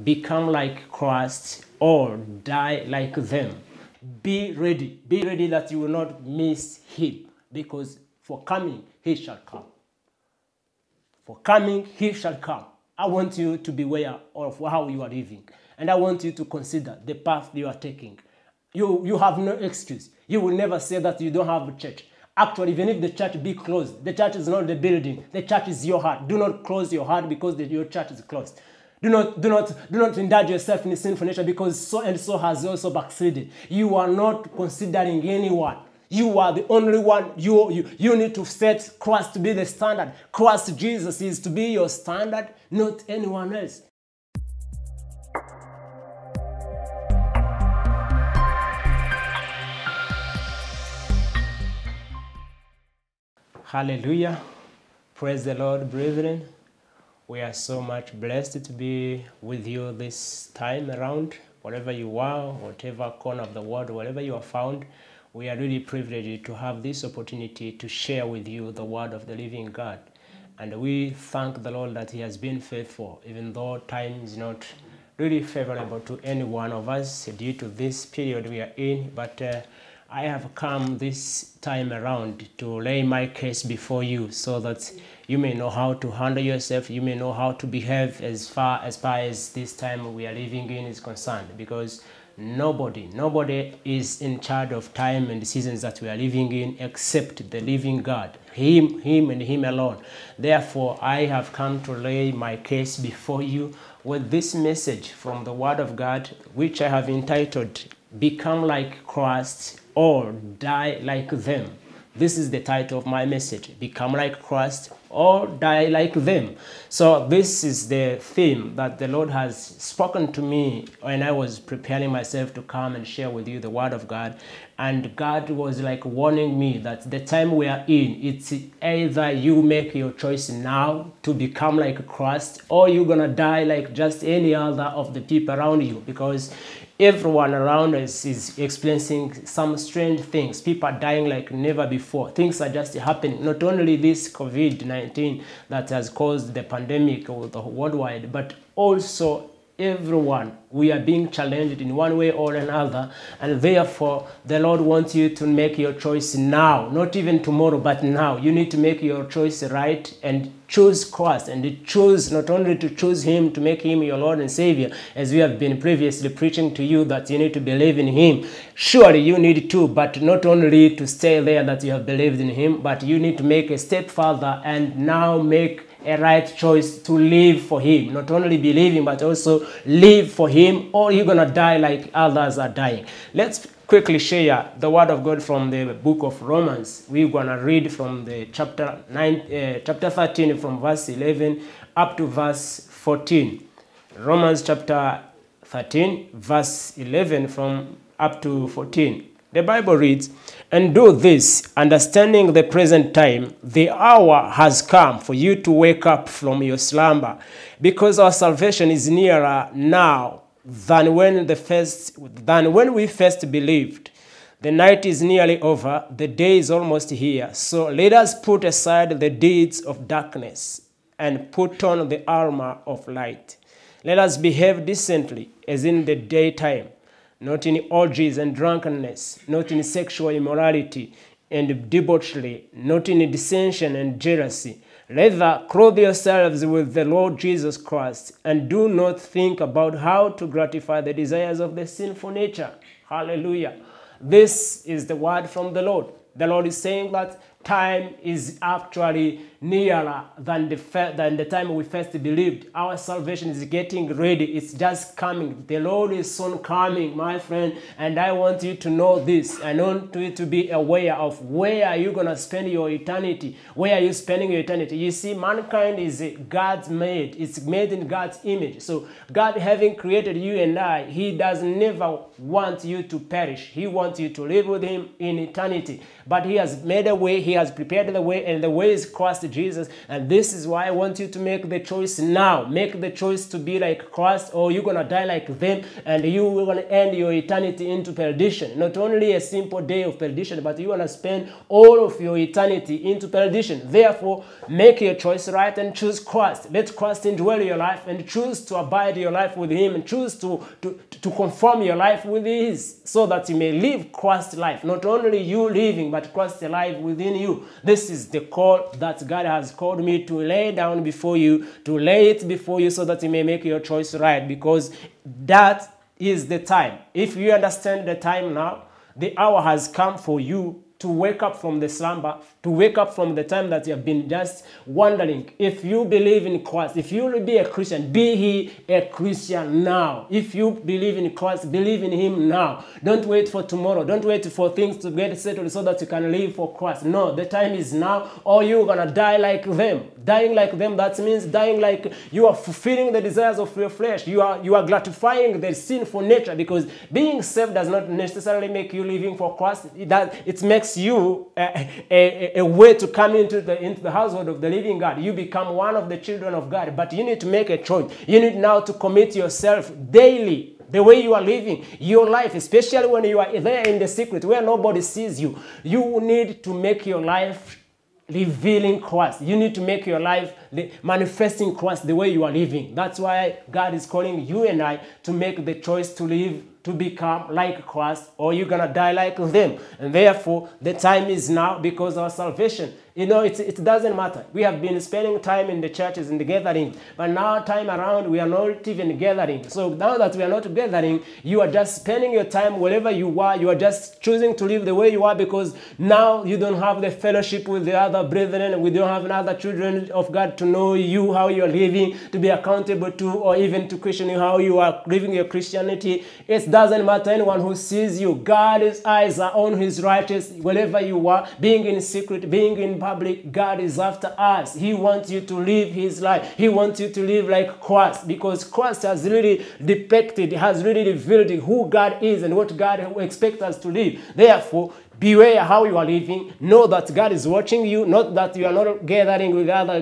become like Christ, or die like them. Be ready. Be ready that you will not miss him, because for coming, he shall come. For coming, he shall come. I want you to be aware of how you are living. And I want you to consider the path you are taking. You have no excuse. You will never say that you don't have a church. Actually, even if the church be closed, the church is not the building. The church is your heart. Do not close your heart because your church is closed. Do not indulge yourself in sinful nature, because so and so has also backslided. You are not considering anyone. You are the only one. You need to set Christ to be the standard. Christ Jesus is to be your standard, not anyone else. Hallelujah. Praise the Lord, brethren. We are so much blessed to be with you this time around. Wherever you are, whatever corner of the world, wherever you are found, we are really privileged to have this opportunity to share with you the word of the living God. And we thank the Lord that he has been faithful, even though time is not really favorable to any one of us due to this period we are in. But I have come this time around to lay my case before you so that you may know how to handle yourself, you may know how to behave as far as this time we are living in is concerned, because nobody is in charge of time and the seasons that we are living in except the living God, him and him alone. Therefore, I have come to lay my case before you with this message from the Word of God, which I have entitled, Become Like Christ or Die Like Them. This is the title of my message, Become Like Christ or Die Like Them. So this is the theme that the Lord has spoken to me when I was preparing myself to come and share with you the Word of God. And God was like warning me that the time we are in, it's either you make your choice now to become like Christ, or you're gonna die like just any other of the people around you, because everyone around us is experiencing some strange things. People are dying like never before. Things are just happening. Not only this COVID-19 that has caused the pandemic worldwide, but also everyone. We are being challenged in one way or another, and therefore the Lord wants you to make your choice now, not even tomorrow, but now. You need to make your choice right and choose Christ, and choose not only to choose him, to make him your Lord and Savior, as we have been previously preaching to you that you need to believe in him. Surely you need to, but not only to stay there that you have believed in him, but you need to make a step further and now make a right choice to live for him. Not only believe him, but also live for him, or you're gonna die like others are dying. Let's quickly share the word of God from the book of Romans. We're gonna read from the chapter 13 from verse 11 up to verse 14. Romans chapter 13 verse 11 from up to 14. The Bible reads, "And do this, understanding the present time, the hour has come for you to wake up from your slumber, because our salvation is nearer now than when we first believed. The night is nearly over, the day is almost here. So let us put aside the deeds of darkness and put on the armor of light. Let us behave decently as in the daytime, not in orgies and drunkenness, not in sexual immorality and debauchery, not in dissension and jealousy. Rather, clothe yourselves with the Lord Jesus Christ, and do not think about how to gratify the desires of the sinful nature." Hallelujah. This is the word from the Lord. The Lord is saying that time is actually nearer than the time we first believed. Our salvation is getting ready. It's just coming. The Lord is soon coming, my friend. And I want you to know this. I want you to be aware of where you're going to spend your eternity. Where are you spending your eternity? You see, mankind is God's made. It's made in God's image. So God, having created you and I, he does never want you to perish. He wants you to live with him in eternity. But he has made a way. He He has prepared the way, and the way is Christ Jesus. And this is why I want you to make the choice now. Make the choice to be like Christ, or you're going to die like them, and you're going to end your eternity into perdition. Not only a simple day of perdition, but you're going to spend all of your eternity into perdition. Therefore, make your choice right and choose Christ. Let Christ indwell your life, and choose to abide your life with Him, and choose to conform your life with His, so that you may live Christ's life. Not only you living, but Christ alive within you. This is the call that God has called me to lay down before you, to lay it before you, so that you may make your choice right, because that is the time. If you understand the time now, the hour has come for you to wake up from the slumber, to wake up from the time that you have been just wondering. If you believe in Christ, if you will be a Christian, be He a Christian now. If you believe in Christ, believe in Him now. Don't wait for tomorrow. Don't wait for things to get settled so that you can live for Christ. No, the time is now, or you're going to die like them. Dying like them, that means dying like you are fulfilling the desires of your flesh. You are gratifying the sinful nature, because being saved does not necessarily make you living for Christ. It makes you a way to come into the household of the living God. You become one of the children of God, but you need to make a choice. You need now to commit yourself daily. The way you are living your life, especially when you are there in the secret where nobody sees you, you need to make your life revealing Christ. You need to make your life manifesting Christ the way you are living. That's why God is calling you and I to make the choice to live, to become like Christ, or you're going to die like them. And therefore, the time is now, because our salvation, it doesn't matter. We have been spending time in the churches, in the gathering, but now time around, we are not even gathering. So now that we are not gathering, you are just spending your time wherever you are. You are just choosing to live the way you are, because now you don't have the fellowship with the other brethren. We don't have other children of God to know you, how you are living, to be accountable to, or even to question you how you are living your Christianity. It doesn't matter anyone who sees you. God's eyes are on His righteous, wherever you are, being in secret, being in public. God is after us. He wants you to live His life. He wants you to live like Christ, because Christ has really depicted, has really revealed who God is and what God expects us to live. Therefore, beware how you are living. Know that God is watching you. Not that you are not gathering with other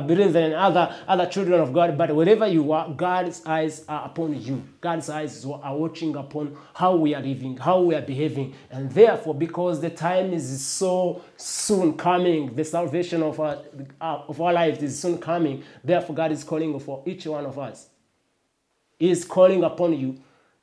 brethren, other children of God, but wherever you are, God's eyes are upon you. God's eyes are watching upon how we are living, how we are behaving. And therefore, because the time is so soon coming, the salvation of our lives is soon coming, therefore God is calling for each one of us. He is calling upon you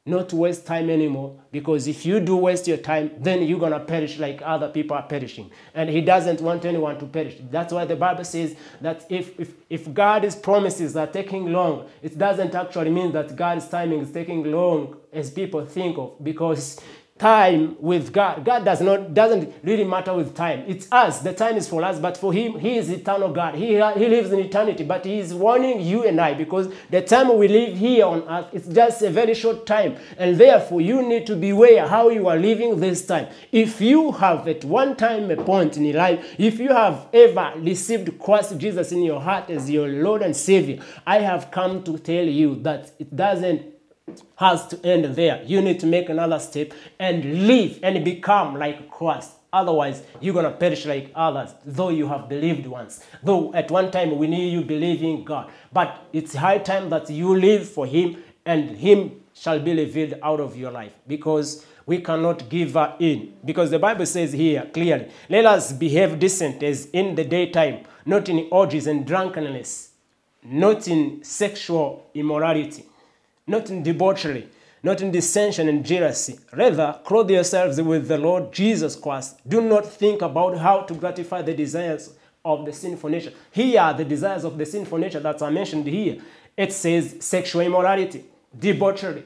not to waste time anymore, because if you do waste your time, then you're going to perish like other people are perishing. And He doesn't want anyone to perish. That's why the Bible says that if God's promises are taking long, it doesn't actually mean that God's timing is taking long as people think of, because time with God doesn't really matter with time. It's us. The time is for us, but for Him, He is eternal God. He lives in eternity, but He is warning you and I, because the time we live here on earth, it's just a very short time. And therefore, you need to beware how you are living this time. If you have at one time a point in your life, if you have ever received Christ Jesus in your heart as your Lord and Savior, I have come to tell you that it doesn't has to end there. You need to make another step and live and become like Christ. Otherwise, you're going to perish like others, though you have believed once. Though at one time we knew you believing God. But it's high time that you live for Him, and Him shall be revealed out of your life, because we cannot give in. Because the Bible says here clearly, let us behave decent as in the daytime, not in orgies and drunkenness, not in sexual immorality, not in debauchery, not in dissension and jealousy. Rather, clothe yourselves with the Lord Jesus Christ. Do not think about how to gratify the desires of the sinful nature. Here are the desires of the sinful nature that are mentioned here. It says sexual immorality, debauchery,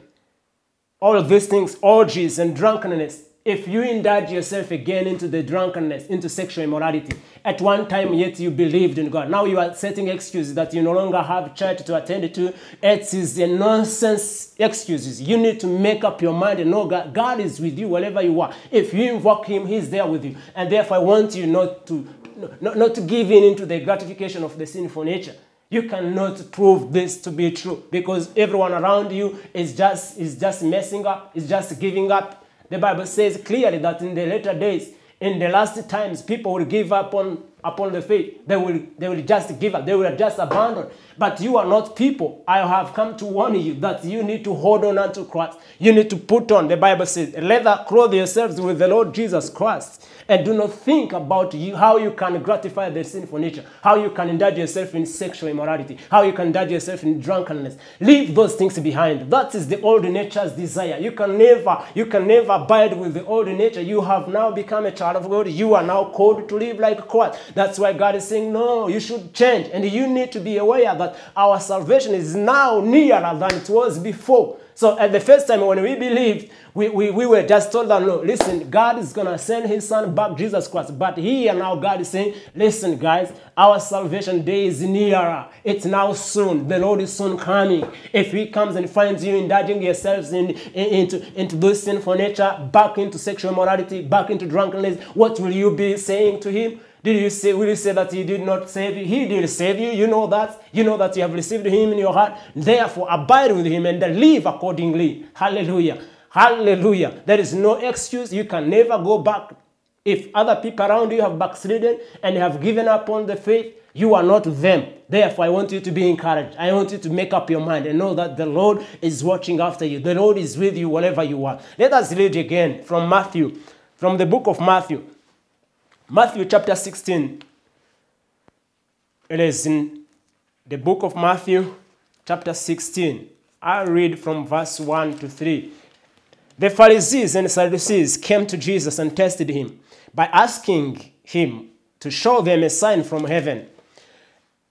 all of these things, orgies and drunkenness. If you indulge yourself again into the drunkenness, into sexual immorality, at one time yet you believed in God. Now you are setting excuses that you no longer have church to attend to. It is a nonsense excuses. You need to make up your mind and know God is with you wherever you are. If you invoke Him, He's there with you. And therefore I want you not to give in into the gratification of the sinful nature. You cannot prove this to be true, because everyone around you is just messing up, is just giving up. The Bible says clearly that in the later days, In the last times, people will give up upon the faith. They will just give up. They will just abandon. But you are not people. I have come to warn you that you need to hold on unto Christ. You need to put on, the Bible says, rather clothe yourselves with the Lord Jesus Christ. And do not think about how you can gratify the sinful nature, how you can indulge yourself in sexual immorality, how you can indulge yourself in drunkenness. Leave those things behind. That is the old nature's desire. You can never abide with the old nature. You have now become a child of God. You are now called to live like Christ. That's why God is saying, no, you should change. And you need to be aware that our salvation is now nearer than it was before. So at the first time when we believed, we were just told that, no, listen, God is going to send his son back, Jesus Christ. But here now God is saying, listen, guys, our salvation day is nearer. It's now soon. The Lord is soon coming. If he comes and finds you indulging yourselves into this sinful nature, back into sexual immorality, back into drunkenness, what will you be saying to him? Will you say that he did not save you? He did save you. You know that. You know that you have received him in your heart. Therefore, abide with him and live accordingly. Hallelujah. Hallelujah. There is no excuse. You can never go back. If other people around you have backslidden and have given up on the faith, you are not them. Therefore, I want you to be encouraged. I want you to make up your mind and know that the Lord is watching after you. The Lord is with you wherever you are. Let us read again from Matthew, from the book of Matthew. Matthew chapter 16. It is in the book of Matthew chapter 16. I'll read from verse 1 to 3. The Pharisees and Sadducees came to Jesus and tested him by asking him to show them a sign from heaven.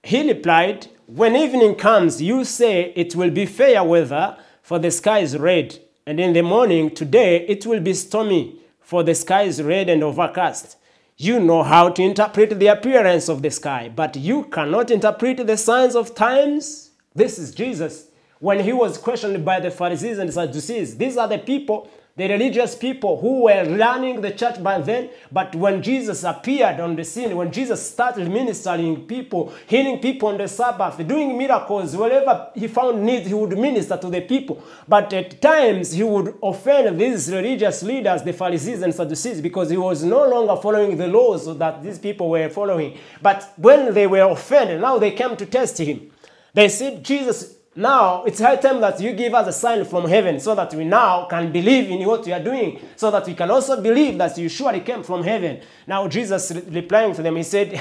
He replied, when evening comes, you say it will be fair weather, for the sky is red. And in the morning, today, it will be stormy, for the sky is red and overcast. You know how to interpret the appearance of the sky, but you cannot interpret the signs of times. This is Jesus. When he was questioned by the Pharisees and Sadducees, these are the people, the religious people who were running the church by then. But when Jesus appeared on the scene, when Jesus started ministering people, healing people on the Sabbath, doing miracles, wherever he found need, he would minister to the people. But at times, he would offend these religious leaders, the Pharisees and Sadducees, because he was no longer following the laws that these people were following. But when they were offended, now they came to test him. They said, Jesus, now it's high time that you give us a sign from heaven so that we now can believe in what you are doing, so that we can also believe that you surely came from heaven. Now Jesus replying to them, he said,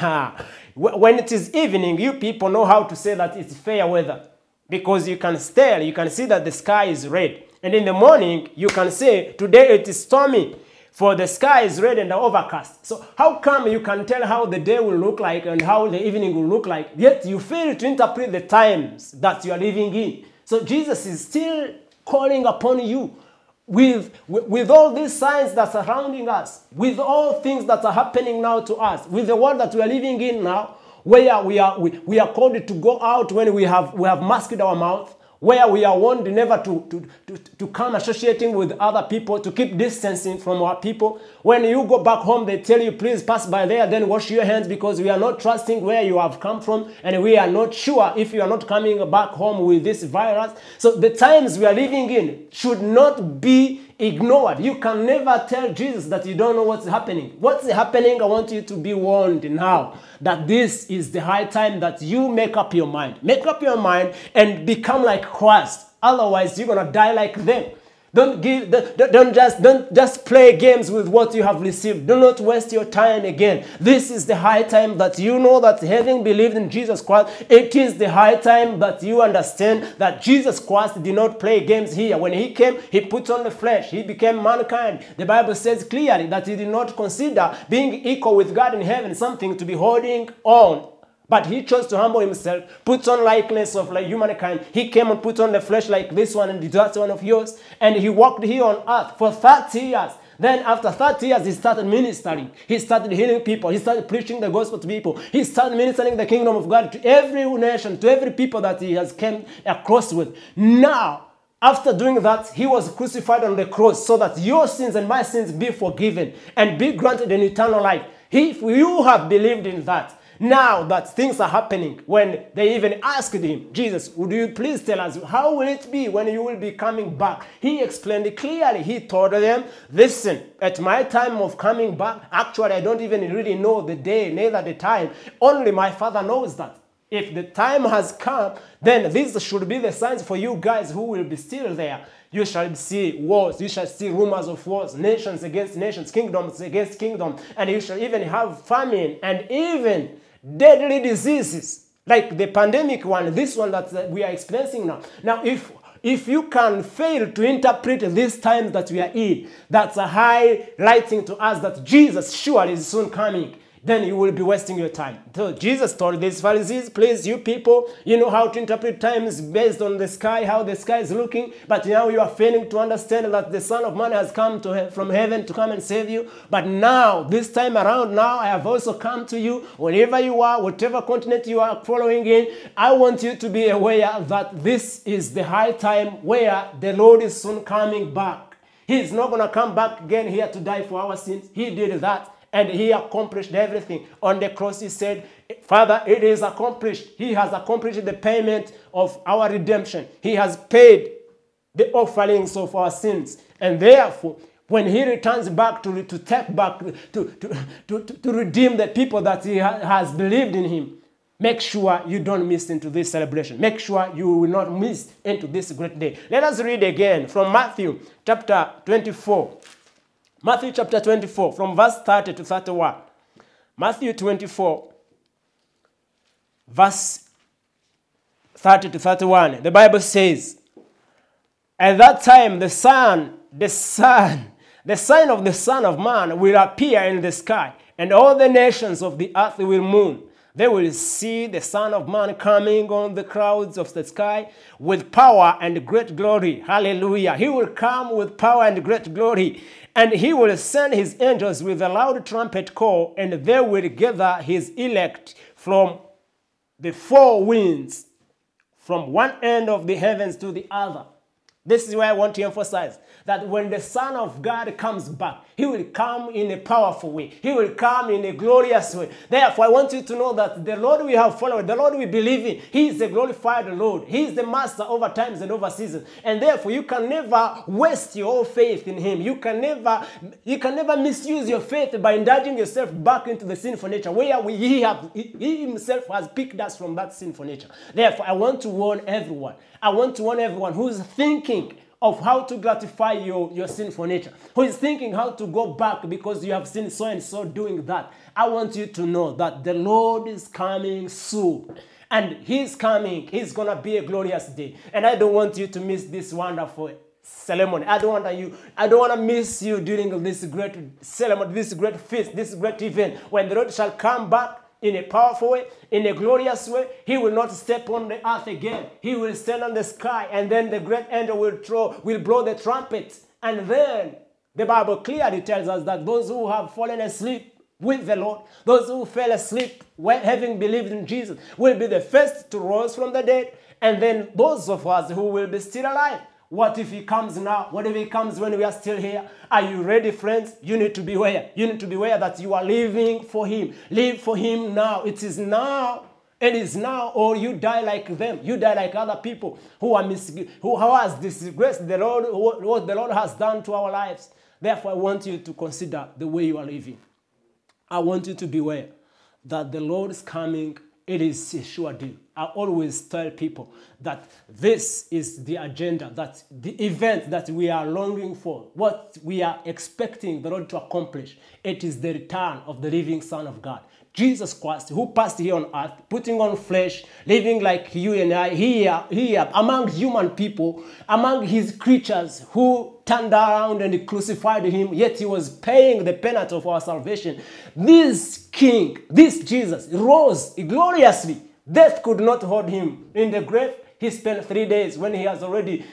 when it is evening, you people know how to say that it's fair weather, because you can stare, you can see that the sky is red. And in the morning, you can say, today it is stormy, for the sky is red and overcast. So how come you can tell how the day will look like and how the evening will look like, yet you fail to interpret the times that you are living in? So Jesus is still calling upon you with all these signs that are surrounding us, with all things that are happening now to us, with the world that we are living in now, where we are called to go out when we have masked our mouth, where we are warned never to come associating with other people, to keep distancing from our people. When you go back home, they tell you, please pass by there, then wash your hands, because we are not trusting where you have come from, and we are not sure if you are not coming back home with this virus. So the times we are living in should not be ignored. You can never tell Jesus that you don't know what's happening. What's happening, I want you to be warned now that this is the high time that you make up your mind. Make up your mind and become like Christ. Otherwise, you're going to die like them. Don't just play games with what you have received. Do not waste your time again. This is the high time that you know that having believed in Jesus Christ, it is the high time that you understand that Jesus Christ did not play games here. When he came, he put on the flesh. He became mankind. The Bible says clearly that he did not consider being equal with God in heaven something to be holding on. But he chose to humble himself, put on likeness of like humankind. He came and put on the flesh like this one and that one of yours. And he walked here on earth for 30 years. Then after 30 years, he started ministering. He started healing people. He started preaching the gospel to people. He started ministering the kingdom of God to every nation, to every people that he has come across with. Now, after doing that, he was crucified on the cross so that your sins and my sins be forgiven and be granted an eternal life. If you have believed in that, now that things are happening, when they even asked him, Jesus, would you please tell us, how will it be when you will be coming back? He explained it clearly. He told them, listen, at my time of coming back, actually, I don't even really know the day, neither the time. Only my Father knows that. If the time has come, then these should be the signs for you guys who will be still there. You shall see wars, you shall see rumors of wars, nations against nations, kingdoms against kingdoms, and you shall even have famine and even deadly diseases, like the pandemic one, this one that we are experiencing now. Now, if you can fail to interpret these times that we are in, that's a highlighting to us that Jesus surely is soon coming, then you will be wasting your time. So Jesus told these Pharisees, please, you people, you know how to interpret times based on the sky, how the sky is looking, but now you are failing to understand that the Son of Man has come from heaven to come and save you. But now, this time around, now I have also come to you, wherever you are, whatever continent you are following in, I want you to be aware that this is the high time where the Lord is soon coming back. He's not going to come back again here to die for our sins. He did that. And he accomplished everything. On the cross, he said, Father, it is accomplished. He has accomplished the payment of our redemption. He has paid the offerings of our sins. And therefore, when he returns back to take back, to redeem the people that he has believed in him, make sure you don't miss into this celebration. Make sure you will not miss into this great day. Let us read again from Matthew chapter 24. Matthew chapter 24, from verse 30 to 31. Matthew 24, verse 30 to 31. The Bible says, at that time the sign of the Son of Man will appear in the sky, and all the nations of the earth will mourn. They will see the Son of Man coming on the clouds of the sky with power and great glory. Hallelujah. He will come with power and great glory. And he will send his angels with a loud trumpet call, and they will gather his elect from the four winds, from one end of the heavens to the other. This is why I want to emphasize that when the Son of God comes back, he will come in a powerful way. He will come in a glorious way. Therefore, I want you to know that the Lord we have followed, the Lord we believe in, he is the glorified Lord. He is the master over times and over seasons. And therefore, you can never waste your faith in him. You can never misuse your faith by indulging yourself back into the sinful nature, where he himself has picked us from that sinful nature. Therefore, I want to warn everyone. I want to warn everyone who's thinking of how to gratify your sinful nature, who is thinking how to go back because you have seen so and so doing that. I want you to know that the Lord is coming soon. And he's coming. He's going to be a glorious day. And I don't want you to miss this wonderful ceremony. I don't want to miss you during this great ceremony, this great feast, this great event, when the Lord shall come back in a powerful way, in a glorious way. He will not step on the earth again. He will stand on the sky, and then the great angel will blow the trumpet. And then the Bible clearly tells us that those who have fallen asleep with the Lord, those who fell asleep when having believed in Jesus, will be the first to rise from the dead. And then those of us who will be still alive, what if he comes now? What if he comes when we are still here? Are you ready, friends? You need to be aware. You need to be aware that you are living for him. Live for him now. It is now. It is now, or you die like them. You die like other people who has disgraced the Lord, what the Lord has done to our lives. Therefore, I want you to consider the way you are living. I want you to be aware that the Lord is coming. It is a sure deal. I always tell people that this is the agenda, that the event that we are longing for, what we are expecting the Lord to accomplish. It is the return of the living Son of God, Jesus Christ, who passed here on earth, putting on flesh, living like you and I here among human people, among his creatures who turned around and crucified him, yet he was paying the penalty of our salvation. This King, this Jesus, rose gloriously. Death could not hold him in the grave. He spent 3 days when he has already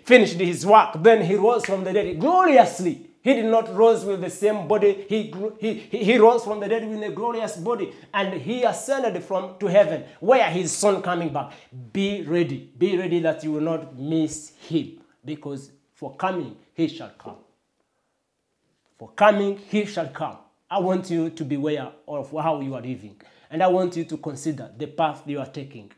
finished his work. Then he rose from the dead gloriously. He did not rise with the same body. He rose from the dead with a glorious body, and he ascended to heaven, where his Son coming back. Be ready. Be ready that you will not miss him, because for coming he shall come. For coming he shall come. I want you to be aware of how you are living. And I want you to consider the path you are taking.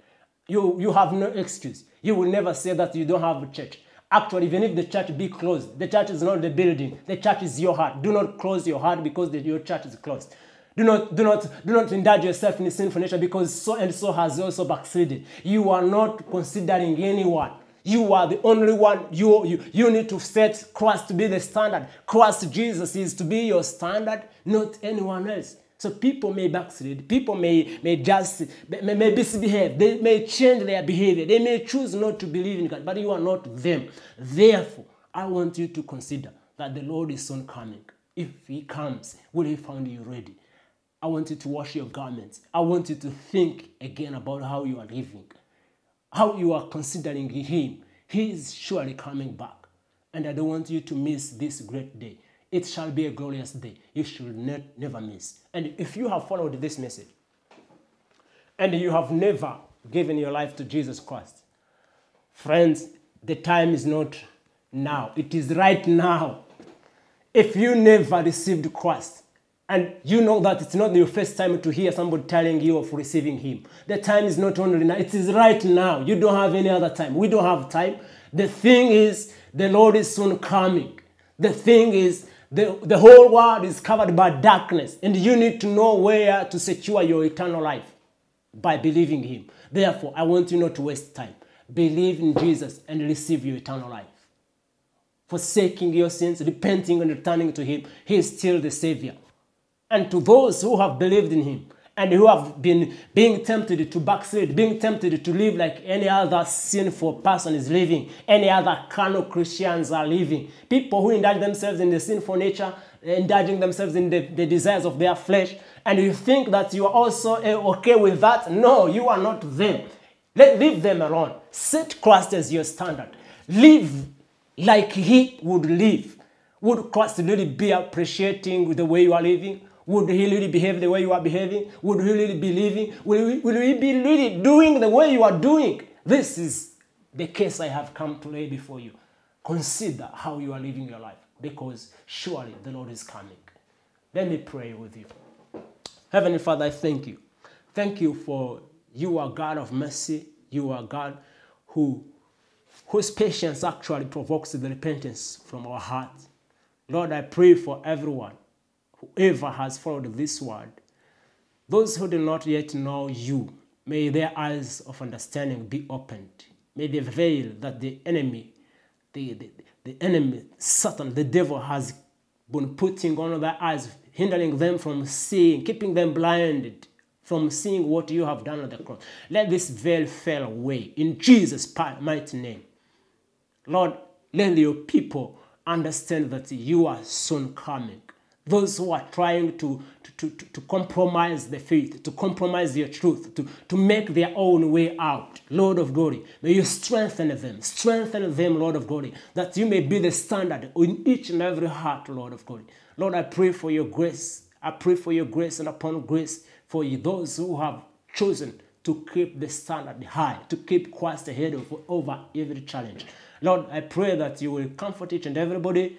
You have no excuse. You will never say that you don't have a church. Actually, even if the church be closed, the church is not the building. The church is your heart. Do not close your heart because your church is closed. Do not indulge yourself in sinful nature because so and so has also backslidden. You are not considering anyone. You are the only one. You need to set Christ to be the standard. Christ Jesus is to be your standard, not anyone else. So people may backslid. People may just misbehave. They may change their behavior. They may choose not to believe in God, but you are not them. Therefore, I want you to consider that the Lord is soon coming. If he comes, will he find you ready? I want you to wash your garments. I want you to think again about how you are living, how you are considering him. He is surely coming back. And I don't want you to miss this great day. It shall be a glorious day. You should never miss. And if you have followed this message and you have never given your life to Jesus Christ, friends, the time is not now. It is right now. If you never received Christ, and you know that it's not your first time to hear somebody telling you of receiving him, the time is not only now, it is right now. You don't have any other time. We don't have time. The thing is, the Lord is soon coming. The thing is, the whole world is covered by darkness, and you need to know where to secure your eternal life by believing him. Therefore, I want you not to waste time. Believe in Jesus and receive your eternal life. Forsaking your sins, repenting and returning to him, he is still the Savior. And to those who have believed in him and who have been being tempted to backslid, being tempted to live like any other sinful person is living, any other carnal Christians are living, people who indulge themselves in the sinful nature, indulging themselves in the desires of their flesh, and you think that you are also okay with that? No, you are not them. Leave them alone. Set Christ as your standard. Live like he would live. Would Christ really be appreciating the way you are living? Would he really behave the way you are behaving? Would he really be living? Will he be really doing the way you are doing? This is the case I have come to lay before you. Consider how you are living your life, because surely the Lord is coming. Let me pray with you. Heavenly Father, I thank you. Thank you for you are God of mercy. You are God whose patience actually provokes the repentance from our heart. Lord, I pray for everyone, whoever has followed this word, those who do not yet know you, may their eyes of understanding be opened. May the veil that the enemy, Satan, the devil has been putting on their eyes, hindering them from seeing, keeping them blinded from seeing what you have done on the cross. Let this veil fall away in Jesus' mighty name. Lord, let your people understand that you are soon coming. Those who are trying to compromise the faith, to compromise your truth, to make their own way out, Lord of glory, may you strengthen them, Lord of glory, that you may be the standard in each and every heart, Lord of glory. Lord, I pray for your grace. I pray for your grace and upon grace for those who have chosen to keep the standard high, to keep Christ ahead over every challenge. Lord, I pray that you will comfort each and everybody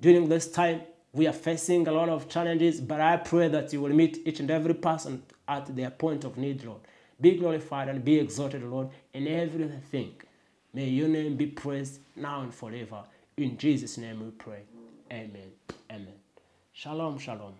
during this time. We are facing a lot of challenges, but I pray that you will meet each and every person at their point of need, Lord. Be glorified and be exalted, Lord, in everything. May your name be praised now and forever. In Jesus' name we pray. Amen. Amen. Shalom, shalom.